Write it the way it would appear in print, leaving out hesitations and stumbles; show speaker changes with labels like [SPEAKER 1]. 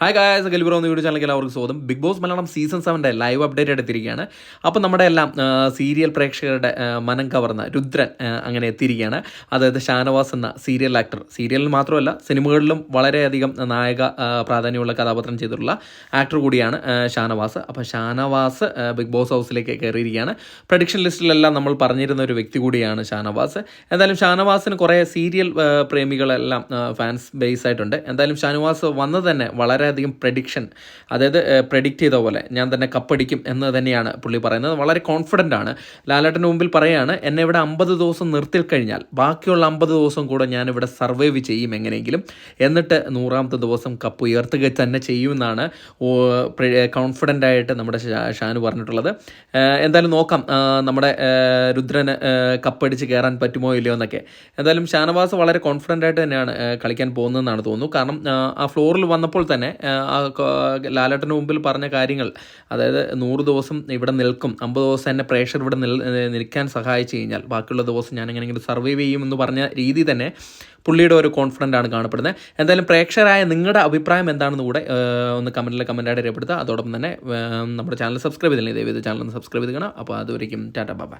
[SPEAKER 1] Hi guys, ഗലിബ്രോ എന്ന YouTube ചാനലിലേക്ക് എല്ലാവർക്കും സ്വാഗതം. Bigg Boss Malayalam season 7 live update എടുത്തിരിക്കുകയാണ്. അപ്പോൾ നമ്മുടെ എല്ലാം സീരിയൽ പ്രേക്ഷകരുടെ മനം കവർന്ന രുദ്രൻ അങ്ങനെ എത്തിയിരിക്കുകയാണ്. അതായത് ഷാനവാസ് എന്ന സീരിയൽ ആക്ടർ, സീരിയലിൽ മാത്രമല്ല സിനിമകളിലും വളരെയധികം നായക പ്രാധാന്യമുള്ള കഥാപാത്രം ചെയ്തിട്ടുള്ള ആക്ടർ കൂടിയാണ് ഷാനവാസ്. അപ്പോൾ ഷാനവാസ് ബിഗ് ബോസ് ഹൗസിലേക്ക് കയറിയിരിക്കുകയാണ്. പ്രഡിക്ഷൻ ലിസ്റ്റിലെല്ലാം നമ്മൾ പറഞ്ഞിരുന്ന ഒരു വ്യക്തി കൂടിയാണ് ഷാനവാസ്. എന്തായാലും ഷാനവാസിന് കുറേ സീരിയൽ പ്രേമികളെല്ലാം ഫാൻസ് ബേസ് ആയിട്ടുണ്ട്. എന്തായാലും ഷാനവാസ് വന്നത് തന്നെ വളരെയധികം പ്രഡിക്ഷൻ, അതായത് പ്രെഡിക്റ്റ് ചെയ്ത പോലെ ഞാൻ തന്നെ കപ്പടിക്കും എന്ന് തന്നെയാണ് പുള്ളി പറയുന്നത്. വളരെ കോൺഫിഡൻ്റ് ആണ്. ലാലേട്ടൻ്റെ മുമ്പിൽ പറയുകയാണ്, എന്നെ ഇവിടെ 50 ദിവസം നിർത്തിക്കഴിഞ്ഞാൽ ബാക്കിയുള്ള 50 ദിവസം കൂടെ ഞാനിവിടെ സർവൈവ് ചെയ്യും എങ്ങനെയെങ്കിലും, എന്നിട്ട് 100ാമത്തെ ദിവസം കപ്പ് ഉയർത്തുക തന്നെ ചെയ്യുമെന്നാണ് കോൺഫിഡൻ്റ് ആയിട്ട് നമ്മുടെ ഷാനു പറഞ്ഞിട്ടുള്ളത്. എന്തായാലും നോക്കാം നമ്മുടെ രുദ്രന് കപ്പടിച്ച് കയറാൻ പറ്റുമോ ഇല്ലയോ എന്നൊക്കെ. എന്തായാലും ഷാനവാസ് വളരെ കോൺഫിഡൻ്റ് ആയിട്ട് തന്നെയാണ് കളിക്കാൻ പോകുന്നതെന്നാണ് തോന്നുന്നു. കാരണം ആ ഫ്ലോറിൽ വന്നപ്പോൾ തന്നെ ലാലേട്ടന് മുമ്പിൽ പറഞ്ഞ കാര്യങ്ങൾ, അതായത് 100 ദിവസം ഇവിടെ നിൽക്കും, 50 ദിവസം എന്നെ പ്രേക്ഷകർ ഇവിടെ നിൽക്കാൻ സഹായിച്ചു കഴിഞ്ഞാൽ ബാക്കിയുള്ള ദിവസം ഞാൻ എങ്ങനെയെങ്കിലും സർവൈവ് ചെയ്യുമെന്ന് പറഞ്ഞ രീതി തന്നെ പുള്ളിയുടെ ഒരു കോൺഫിഡൻ്റ് ആണ് കാണപ്പെടുന്നത്. എന്തായാലും പ്രേക്ഷകരായ നിങ്ങളുടെ അഭിപ്രായം എന്താണെന്ന് കൂടെ ഒന്ന് കമൻറ്റായിട്ട് രേഖപ്പെടുത്തുക. അതോടൊപ്പം തന്നെ നമ്മുടെ ചാനൽ സബ്സ്ക്രൈബ് ചെയ്തില്ലെങ്കിൽ ദയവേത് ചാനൽ ഒന്ന് സബ്സ്ക്രൈബ് ചെയ്ത് കാണാം. അപ്പോൾ അതുവരേക്കും ടാറ്റ ബൈ.